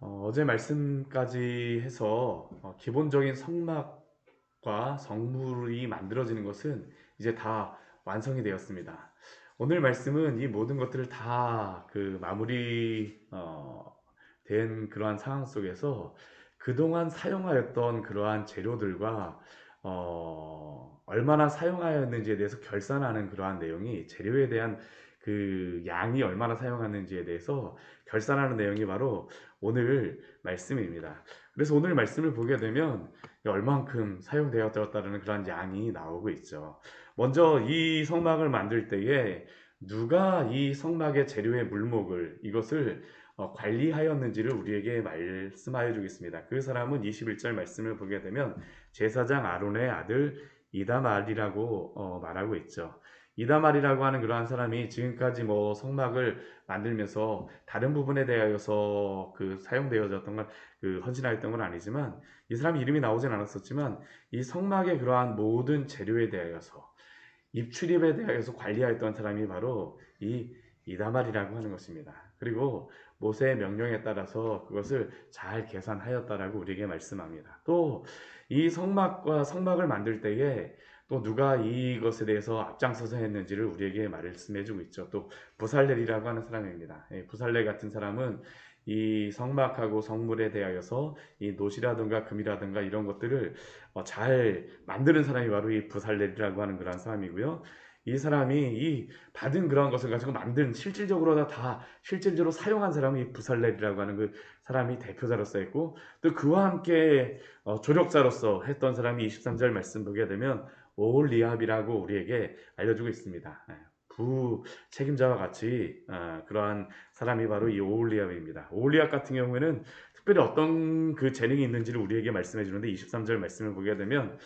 어제 말씀까지 해서 기본적인 성막과 성물이 만들어지는 것은 이제 다 완성이 되었습니다. 오늘 말씀은 이 모든 것들을 다 그 마무리 된 그러한 상황 속에서 그동안 사용하였던 그러한 재료들과 얼마나 사용하였는지에 대해서 결산하는 그러한 내용이, 재료에 대한 그 양이 얼마나 사용하는지에 대해서 결산하는 내용이 바로 오늘 말씀입니다. 그래서 오늘 말씀을 보게 되면 얼만큼 사용되었다는 그런 양이 나오고 있죠. 먼저 이 성막을 만들 때에 누가 이 성막의 재료의 물목을, 이것을 관리하였는지를 우리에게 말씀하여 주겠습니다. 그 사람은 21절 말씀을 보게 되면 제사장 아론의 아들 이다말이라고 말하고 있죠. 이다말이라고 하는 그러한 사람이 지금까지 뭐 성막을 만들면서 다른 부분에 대하여서 그 사용되어졌던 건, 그 헌신하였던 건 아니지만, 이 사람 이름이 나오진 않았었지만 이 성막의 그러한 모든 재료에 대하여서, 입출입에 대하여서 관리하였던 사람이 바로 이 이다말이라고 하는 것입니다. 그리고 모세의 명령에 따라서 그것을 잘 계산하였다라고 우리에게 말씀합니다. 또 이 성막을 만들 때에 또 누가 이것에 대해서 앞장서서 했는지를 우리에게 말씀해주고 있죠. 또 부살렐이라고 하는 사람입니다. 부살렐 같은 사람은 이 성막하고 성물에 대하여서 이 놋이라든가 금이라든가 이런 것들을 잘 만드는 사람이 바로 이 부살렐이라고 하는 그런 사람이고요. 이 사람이 이 받은 그런 것을 가지고 만든, 실질적으로 사용한 사람이 이 부살렐이라고 하는 그 사람이 대표자로서 있고, 또 그와 함께 조력자로서 했던 사람이 23절 말씀 보게 되면 오홀리압이라고 우리에게 알려주고 있습니다. 부 책임자와 같이 그러한 사람이 바로 이 오홀리압입니다. 오홀리압 같은 경우에는 특별히 어떤 그 재능이 있는지를 우리에게 말씀해 주는데, 23절 말씀을 보게 되면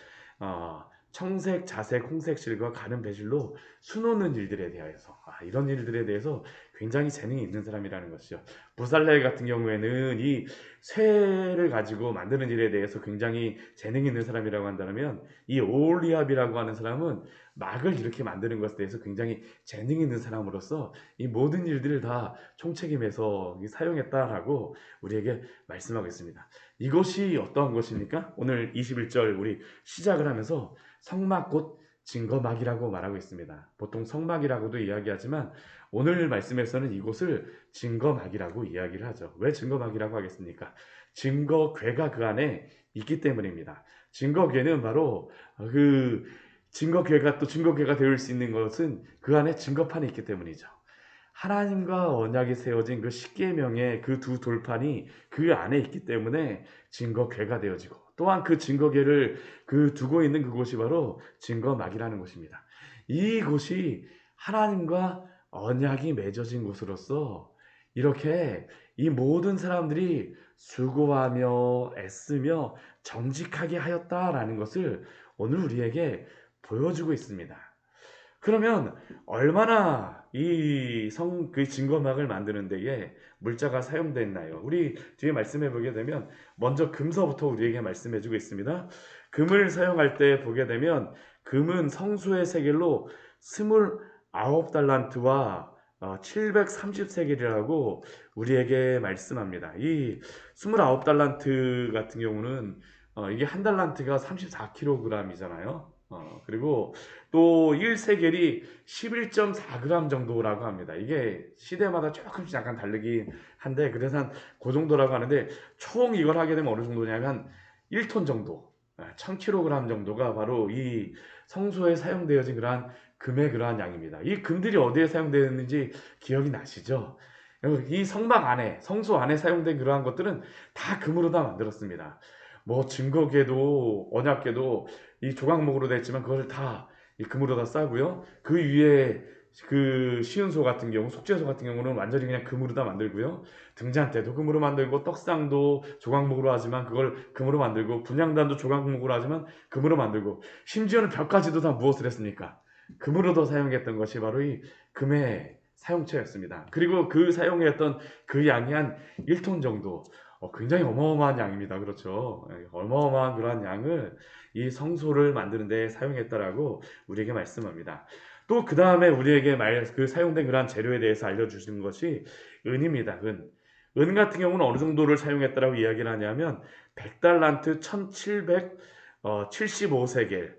청색, 자색, 홍색 실과 가는 배실로 수놓는 일들에 대하여서, 이런 일들에 대해서 굉장히 재능이 있는 사람이라는 것이죠. 부살렐 같은 경우에는 이 쇠를 가지고 만드는 일에 대해서 굉장히 재능이 있는 사람이라고 한다면, 이 오홀리압이라고 하는 사람은 막을 이렇게 만드는 것에 대해서 굉장히 재능이 있는 사람으로서 이 모든 일들을 다 총책임해서 사용했다라고 우리에게 말씀하고 있습니다. 이것이 어떠한 것입니까? 오늘 21절 우리 시작을 하면서 성막 곧 증거막이라고 말하고 있습니다. 보통 성막이라고도 이야기하지만 오늘 말씀에서는 이곳을 증거막이라고 이야기를 하죠. 왜 증거막이라고 하겠습니까? 증거궤가 그 안에 있기 때문입니다. 증거궤는 바로 그 증거궤가, 또 증거궤가 되올 수 있는 것은 그 안에 증거판이 있기 때문이죠. 하나님과 언약이 세워진 그 십계명의 그 두 돌판이 그 안에 있기 때문에 증거궤가 되어지고, 또한 그 증거궤를 그 두고 있는 그곳이 바로 증거막이라는 곳입니다. 이곳이 하나님과 언약이 맺어진 곳으로서 이렇게 이 모든 사람들이 수고하며 애쓰며 정직하게 하였다라는 것을 오늘 우리에게 보여주고 있습니다. 그러면 얼마나 그 증거막을 만드는 데에 물자가 사용됐나요? 우리 뒤에 말씀해 보게 되면 먼저 금서부터 우리에게 말씀해 주고 있습니다. 금을 사용할 때 보게 되면 금은 성수의 세겔로 29달란트와 730세겔이라고 우리에게 말씀합니다. 이 29달란트 같은 경우는 이게 한 달란트가 34kg이잖아요. 그리고 또 1세겔이 11.4g 정도라고 합니다. 이게 시대마다 조금씩 약간 다르긴 한데, 그래서 한 그 정도라고 하는데, 총 이걸 하게 되면 어느 정도냐면 1톤 정도, 1000kg 정도가 바로 이 성소에 사용되어진 그러한 금의 그러한 양입니다. 이 금들이 어디에 사용되었는지 기억이 나시죠? 이 성막 안에, 성소 안에 사용된 그러한 것들은 다 금으로 다 만들었습니다. 뭐 증거궤도 언약궤도 이 조각목으로 되어 있지만 그것을 다 이 금으로 다 싸고요. 그 위에 그 시은소 같은 경우, 속죄소 같은 경우는 완전히 그냥 금으로 다 만들고요. 등잔대도 금으로 만들고, 떡상도 조각목으로 하지만 그걸 금으로 만들고, 분향단도 조각목으로 하지만 금으로 만들고, 심지어는 벽까지도 다 무엇을 했습니까? 금으로 더 사용했던 것이 바로 이 금의 사용처였습니다. 그리고 그 사용했던 그 양이 한 1톤 정도, 굉장히 어마어마한 양입니다. 그렇죠? 어마어마한 그러한 양을 이 성소를 만드는 데 사용했다라고 우리에게 말씀합니다. 또 그 다음에 우리에게 사용된 그러한 재료에 대해서 알려주시는 것이 은입니다. 은. 은 같은 경우는 어느 정도를 사용했다라고 이야기를 하냐면 100달란트 1775세겔.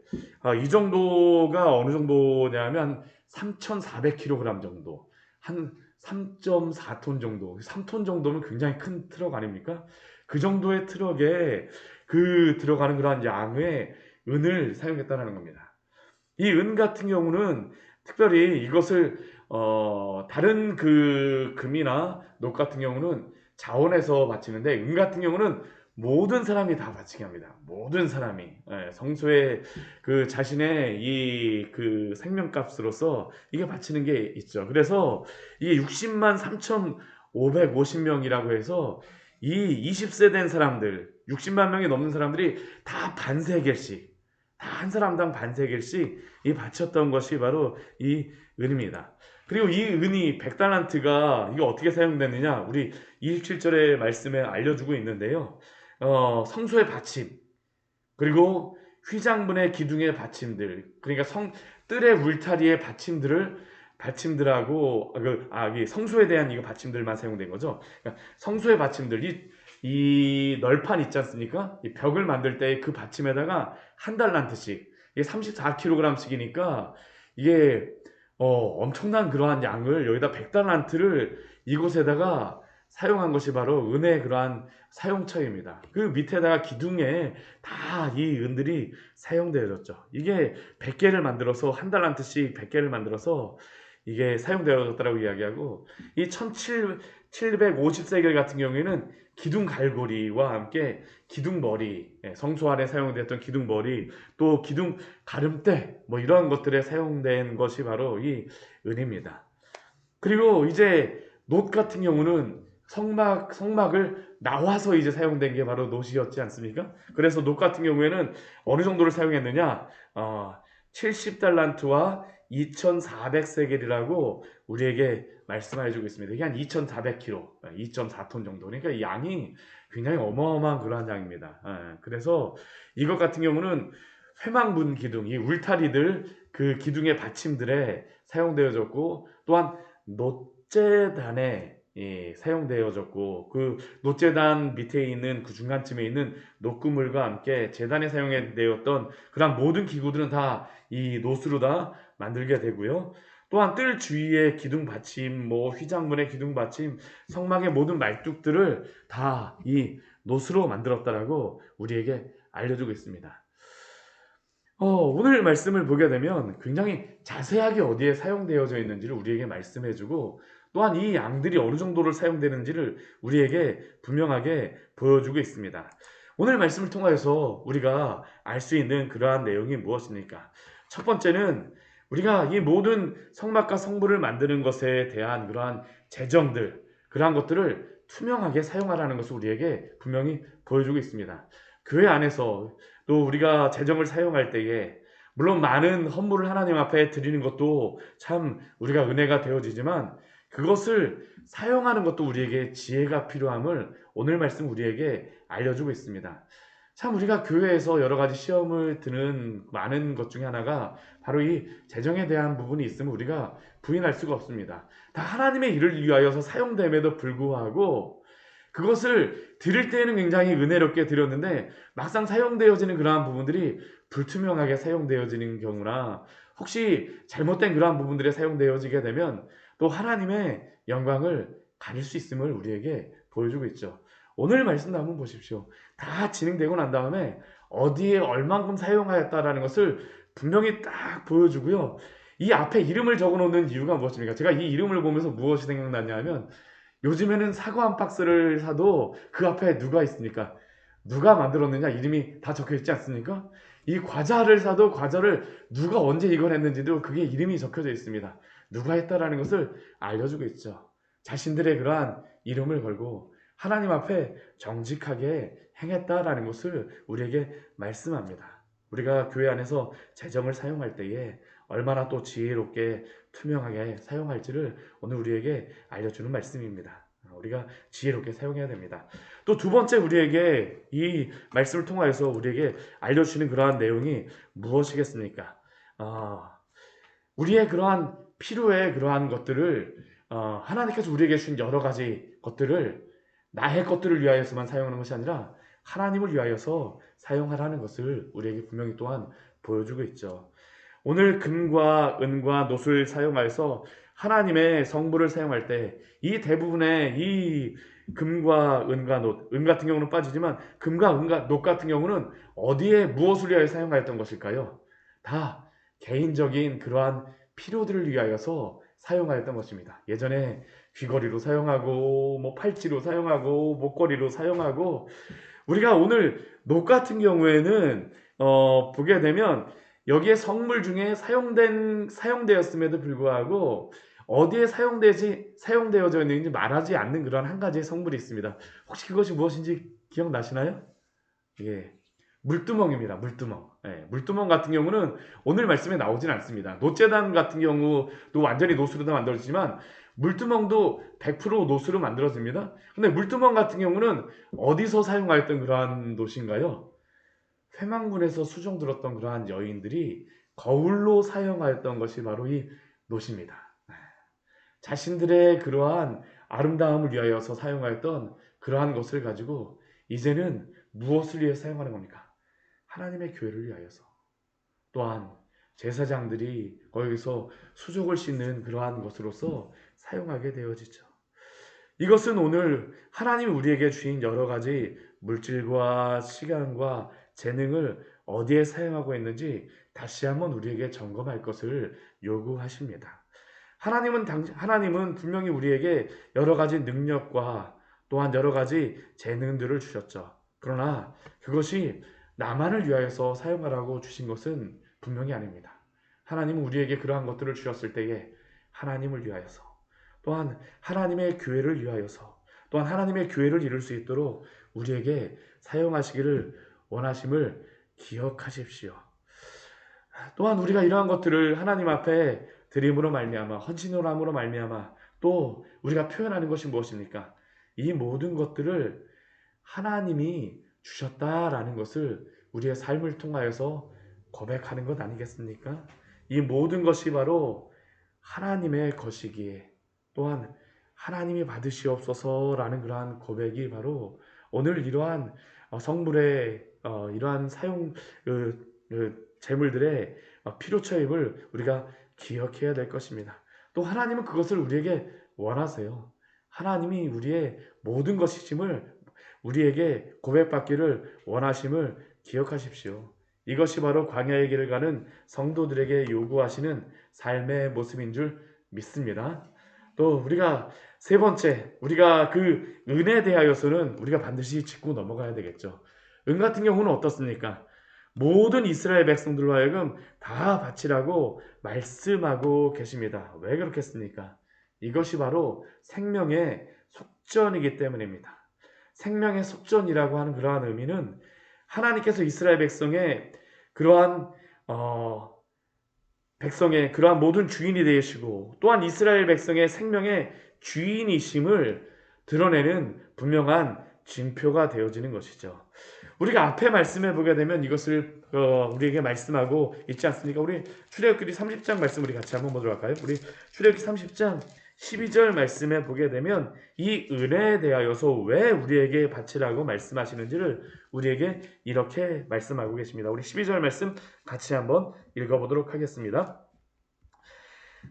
이 정도가 어느 정도냐면 3,400kg 정도. 한 3.4톤 정도. 3톤 정도면 굉장히 큰 트럭 아닙니까? 그 정도의 트럭에 들어가는 그러한 양의 은을 사용했다는 겁니다. 이 은 같은 경우는 특별히 이것을 다른 금이나 녹 같은 경우는 자원에서 바치는데, 은 같은 경우는 모든 사람이 다 바치게 합니다. 모든 사람이 성소의 자신의 생명값으로서 이게 바치는 게 있죠. 그래서 이게 60만 3,550명이라고 해서 이 20세 된 사람들, 60만 명이 넘는 사람들이 다 반세겔씩, 다 한 사람당 반세겔씩 이 바쳤던 것이 바로 이 은입니다. 그리고 이 은이 100달란트가 이게 어떻게 사용되느냐, 우리 27절의 말씀에 알려주고 있는데요. 성소의 받침, 그리고 휘장문의 기둥의 받침들, 그러니까 뜰의 울타리의 받침들하고 이 성소에 대한 이거 받침들만 사용된 거죠. 그러니까 성소의 받침들, 이 널판 있지 않습니까? 이 벽을 만들 때 그 받침에다가 한 달란트씩, 이게 34kg씩이니까 이게 엄청난 그러한 양을, 여기다 100달란트를 이곳에다가 사용한 것이 바로 은의 그러한 사용처입니다. 그 밑에다가 기둥에 다 이 은들이 사용되어졌죠. 이게 100개를 만들어서 한 달란트씩 100개를 만들어서 이게 사용되어졌다고 이야기하고, 이 1750세겔 같은 경우에는 기둥 갈고리와 함께 기둥 머리, 성소 안에 사용됐던 기둥 머리, 또 기둥 가름대, 뭐 이런 것들에 사용된 것이 바로 이 은입니다. 그리고 이제 놋 같은 경우는 성막을 나와서 이제 사용된 게 바로 놋이었지 않습니까? 그래서 놋 같은 경우에는 어느 정도를 사용했느냐? 70달란트와 2,400세겔이라고 우리에게 말씀해주고 있습니다. 이게 한 2,400kg, 2.4톤 정도. 그러니까 이 양이 굉장히 어마어마한 그러한 양입니다. 그래서 이것 같은 경우는 회망문 기둥, 이 울타리들, 그 기둥의 받침들에 사용되어졌고, 또한 놋제단에 사용되어졌고, 그 놋제단 밑에 있는 그 중간쯤에 있는 놋그물과 함께 제단에 사용되었던 그런 모든 기구들은 다 이 놋으로 다 만들게 되고요. 또한 뜰 주위의 기둥 받침, 뭐 휘장문의 기둥 받침, 성막의 모든 말뚝들을 다 이 놋으로 만들었다라고 우리에게 알려주고 있습니다. 오늘 말씀을 보게 되면 굉장히 자세하게 어디에 사용되어져 있는지를 우리에게 말씀해주고, 또한 이 양들이 어느 정도를 사용되는지를 우리에게 분명하게 보여주고 있습니다. 오늘 말씀을 통하여서 우리가 알 수 있는 그러한 내용이 무엇입니까? 첫 번째는 우리가 이 모든 성막과 성부를 만드는 것에 대한 그러한 재정들, 그러한 것들을 투명하게 사용하라는 것을 우리에게 분명히 보여주고 있습니다. 교회 안에서 또 우리가 재정을 사용할 때에 물론 많은 헌물을 하나님 앞에 드리는 것도 참 우리가 은혜가 되어지지만, 그것을 사용하는 것도 우리에게 지혜가 필요함을 오늘 말씀 우리에게 알려주고 있습니다. 참 우리가 교회에서 여러 가지 시험을 드는 많은 것 중에 하나가 바로 이 재정에 대한 부분이 있으면 우리가 부인할 수가 없습니다. 다 하나님의 일을 위하여서 사용됨에도 불구하고 그것을 드릴 때에는 굉장히 은혜롭게 드렸는데, 막상 사용되어지는 그러한 부분들이 불투명하게 사용되어지는 경우나, 혹시 잘못된 그러한 부분들에 사용되어지게 되면 또 하나님의 영광을 가릴 수 있음을 우리에게 보여주고 있죠. 오늘 말씀도 한번 보십시오. 다 진행되고 난 다음에 어디에 얼만큼 사용하였다라는 것을 분명히 딱 보여주고요. 이 앞에 이름을 적어 놓는 이유가 무엇입니까? 제가 이 이름을 보면서 무엇이 생각나냐 하면, 요즘에는 사과 한 박스를 사도 그 앞에 누가 있습니까? 누가 만들었느냐 이름이 다 적혀 있지 않습니까? 이 과자를 사도 과자를 누가 언제 이걸 했는지도 그게 이름이 적혀져 있습니다. 누가 했다라는 것을 알려주고 있죠. 자신들의 그러한 이름을 걸고 하나님 앞에 정직하게 행했다라는 것을 우리에게 말씀합니다. 우리가 교회 안에서 재정을 사용할 때에 얼마나 또 지혜롭게 투명하게 사용할지를 오늘 우리에게 알려주는 말씀입니다. 우리가 지혜롭게 사용해야 됩니다. 또 두 번째, 우리에게 이 말씀을 통하여서 우리에게 알려주시는 그러한 내용이 무엇이겠습니까? 우리의 그러한 필요의 그러한 것들을, 하나님께서 우리에게 주신 여러 가지 것들을 나의 것들을 위하여서만 사용하는 것이 아니라 하나님을 위하여서 사용하라는 것을 우리에게 분명히 또한 보여주고 있죠. 오늘 금과 은과 놋을 사용하여서 하나님의 성물을 사용할 때 이 대부분의 이 금과 은과 놋, 은 같은 경우는 빠지지만 금과 은과 놋 같은 경우는 어디에 무엇을 위하여 사용하였던 것일까요? 다 개인적인 그러한 필요들을 위하여서 사용하였던 것입니다. 예전에 귀걸이로 사용하고 뭐 팔찌로 사용하고 목걸이로 사용하고 우리가 오늘 놋 같은 경우에는 보게 되면 여기에 성물 중에 사용되었음에도 불구하고 어디에 사용되어져 있는지 말하지 않는 그런 한 가지의 성물이 있습니다. 혹시 그것이 무엇인지 기억나시나요? 예, 물두멍입니다. 물두멍. 예, 물두멍 같은 경우는 오늘 말씀에 나오진 않습니다. 놋재단 같은 경우도 완전히 놋으로 다 만들어지지만 물두멍도 100% 놋으로 만들어집니다. 근데 물두멍 같은 경우는 어디서 사용하였던 그러한 놋인가요? 회망문에서 수종 들었던 그러한 여인들이 거울로 사용하였던 것이 바로 이 놋입니다. 자신들의 그러한 아름다움을 위하여서 사용하였던 그러한 것을 가지고 이제는 무엇을 위해 사용하는 겁니까? 하나님의 교회를 위하여서. 또한 제사장들이 거기서 수족을 씻는 그러한 것으로서 사용하게 되어지죠. 이것은 오늘 하나님이 우리에게 주신 여러 가지 물질과 시간과 재능을 어디에 사용하고 있는지 다시 한번 우리에게 점검할 것을 요구하십니다. 하나님은 분명히 우리에게 여러 가지 능력과 또한 여러 가지 재능들을 주셨죠. 그러나 그것이 나만을 위하여서 사용하라고 주신 것은 분명히 아닙니다. 하나님은 우리에게 그러한 것들을 주셨을 때에 하나님을 위하여서 또한 하나님의 교회를 위하여서 또한 하나님의 교회를 이룰 수 있도록 우리에게 사용하시기를 원하심을 기억하십시오. 또한 우리가 이러한 것들을 하나님 앞에 드림으로 말미암아 헌신으로 함으로 말미암아 또 우리가 표현하는 것이 무엇입니까? 이 모든 것들을 하나님이 주셨다라는 것을 우리의 삶을 통하여서 고백하는 것 아니겠습니까? 이 모든 것이 바로 하나님의 것이기에 또한 하나님이 받으시옵소서라는 그러한 고백이 바로 오늘 이러한 성물의 이러한 사용 재물들의 필요처임을 우리가 기억해야 될 것입니다. 또 하나님은 그것을 우리에게 원하세요. 하나님이 우리의 모든 것이심을 우리에게 고백받기를 원하심을 기억하십시오. 이것이 바로 광야의 길을 가는 성도들에게 요구하시는 삶의 모습인 줄 믿습니다. 또 우리가 세 번째, 우리가 그 은혜에 대하여서는 우리가 반드시 짚고 넘어가야 되겠죠. 은 같은 경우는 어떻습니까? 모든 이스라엘 백성들로 하여금 다 바치라고 말씀하고 계십니다. 왜 그렇겠습니까? 이것이 바로 생명의 속전이기 때문입니다. 생명의 속전이라고 하는 그러한 의미는 하나님께서 이스라엘 백성의 그러한 백성의 그러한 모든 주인이 되시고 또한 이스라엘 백성의 생명의 주인이심을 드러내는 분명한 징표가 되어지는 것이죠. 우리가 앞에 말씀해 보게 되면 이것을 우리에게 말씀하고 있지 않습니까? 우리 출애굽기 30장 말씀 우리 같이 한번 보도록 할까요? 우리 출애굽기 30장 12절 말씀에 보게 되면 이 은혜에 대하여서 왜 우리에게 바치라고 말씀하시는지를 우리에게 이렇게 말씀하고 계십니다. 우리 12절 말씀 같이 한번 읽어보도록 하겠습니다.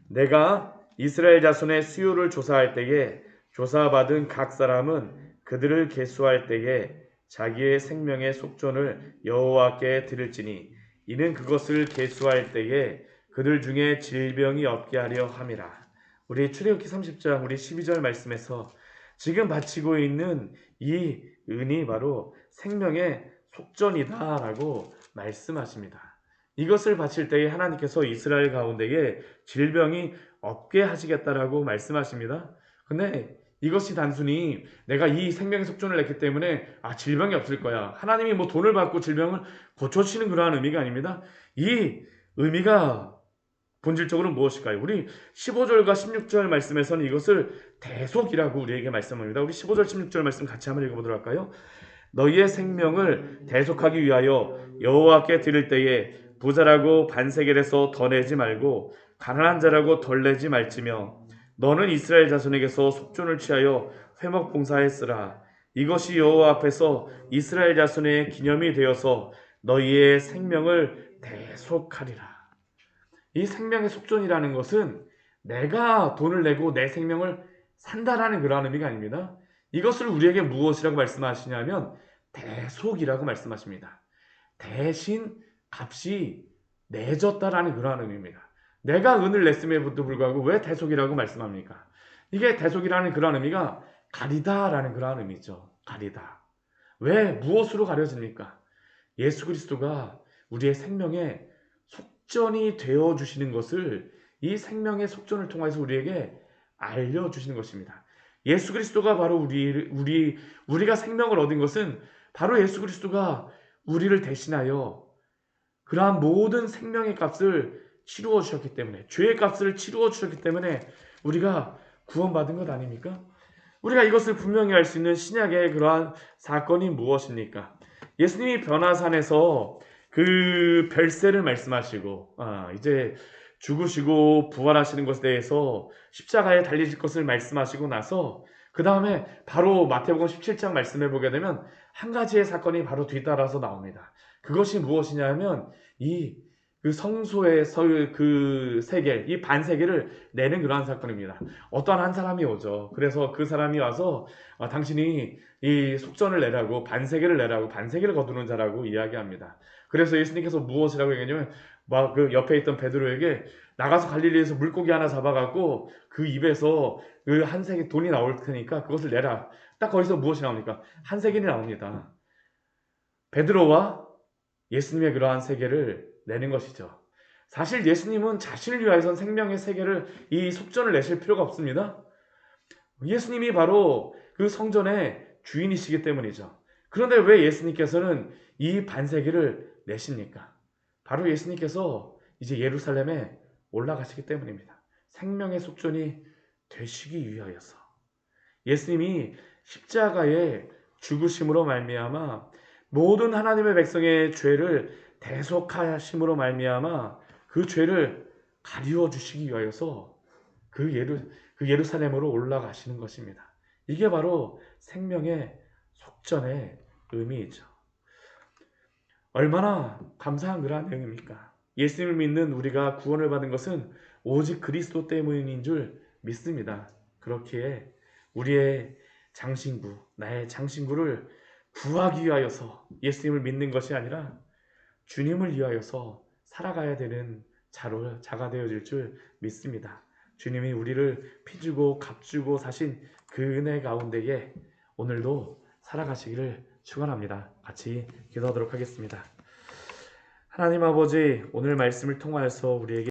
내가 이스라엘 자손의 수요를 조사할 때에 조사받은 각 사람은 그들을 계수할 때에 자기의 생명의 속전을 여호와께 드릴지니 이는 그것을 계수할 때에 그들 중에 질병이 없게 하려 함이라. 우리 출애굽기 30장 우리 12절 말씀에서 지금 바치고 있는 이 은이 바로 생명의 속전이다라고 말씀하십니다. 이것을 바칠 때에 하나님께서 이스라엘 가운데에 질병이 없게 하시겠다라고 말씀하십니다. 근데 이것이 단순히 내가 이 생명의 속전을 냈기 때문에 질병이 없을 거야. 하나님이 뭐 돈을 받고 질병을 고쳐주시는 그러한 의미가 아닙니다. 이 의미가 본질적으로 무엇일까요? 우리 15절과 16절 말씀에서는 이것을 대속이라고 우리에게 말씀합니다. 우리 15절 16절 말씀 같이 한번 읽어보도록 할까요? 너희의 생명을 대속하기 위하여 여호와께 드릴 때에 부자라고 반세겔에서 더 내지 말고 가난한 자라고 덜 내지 말지며 너는 이스라엘 자손에게서 속전을 취하여 회목 봉사했으라. 이것이 여호와 앞에서 이스라엘 자손의 기념이 되어서 너희의 생명을 대속하리라. 이 생명의 속전이라는 것은 내가 돈을 내고 내 생명을 산다라는 그런 의미가 아닙니다. 이것을 우리에게 무엇이라고 말씀하시냐면 대속이라고 말씀하십니다. 대신 값이 내졌다라는 그러한 의미입니다. 내가 은을 냈음에도 불구하고 왜 대속이라고 말씀합니까? 이게 대속이라는 그러한 의미가 가리다라는 그러한 의미죠. 가리다. 왜 무엇으로 가려집니까? 예수 그리스도가 우리의 생명에 속전이 되어 주시는 것을 이 생명의 속전을 통해서 우리에게 알려 주시는 것입니다. 예수 그리스도가 바로 우리가 생명을 얻은 것은 바로 예수 그리스도가 우리를 대신하여 그러한 모든 생명의 값을 치루어 주셨기 때문에, 죄의 값을 치루어 주셨기 때문에 우리가 구원받은 것 아닙니까? 우리가 이것을 분명히 알 수 있는 신약의 그러한 사건이 무엇입니까? 예수님이 변화산에서 그 별세를 말씀하시고 이제 죽으시고 부활하시는 것에 대해서 십자가에 달리실 것을 말씀하시고 나서 그 다음에 바로 마태복음 17장 말씀해 보게 되면 한 가지의 사건이 바로 뒤따라서 나옵니다. 그것이 무엇이냐면 그 성소에서 그 세겔, 이 반세겔을 내는 그러한 사건입니다. 어떠한 한 사람이 오죠. 그래서 그 사람이 와서 당신이 이 속전을 내라고, 반세겔을 내라고, 반세겔을 거두는 자라고 이야기합니다. 그래서 예수님께서 무엇이라고 얘기하냐면 막 그 옆에 있던 베드로에게 나가서 갈릴리에서 물고기 하나 잡아갖고 그 입에서 그 한 세겔 돈이 나올 테니까 그것을 내라. 딱 거기서 무엇이 나옵니까? 한 세겔이 나옵니다. 베드로와 예수님의 그러한 세계를 내는 것이죠. 사실 예수님은 자신을 위하여선 생명의 세계를 이 속전을 내실 필요가 없습니다. 예수님이 바로 그 성전의 주인이시기 때문이죠. 그런데 왜 예수님께서는 이 반세계를 내십니까? 바로 예수님께서 이제 예루살렘에 올라가시기 때문입니다. 생명의 속전이 되시기 위하여서. 예수님이 십자가에 죽으심으로 말미암아 모든 하나님의 백성의 죄를 대속하심으로 말미암아 그 죄를 가리워 주시기 위하여서 그 예루살렘으로 올라가시는 것입니다. 이게 바로 생명의 속전의 의미이죠. 얼마나 감사한 그러한 내용입니까? 예수님을 믿는 우리가 구원을 받은 것은 오직 그리스도 때문인 줄 믿습니다. 그렇기에 우리의 장신구, 나의 장신구를 구하기 위하여서 예수님을 믿는 것이 아니라 주님을 위하여서 살아가야 되는 자가 되어질 줄 믿습니다. 주님이 우리를 피주고 값주고 사신 그 은혜 가운데에 오늘도 살아가시기를 축원합니다. 같이 기도하도록 하겠습니다. 하나님 아버지, 오늘 말씀을 통하여서 우리에게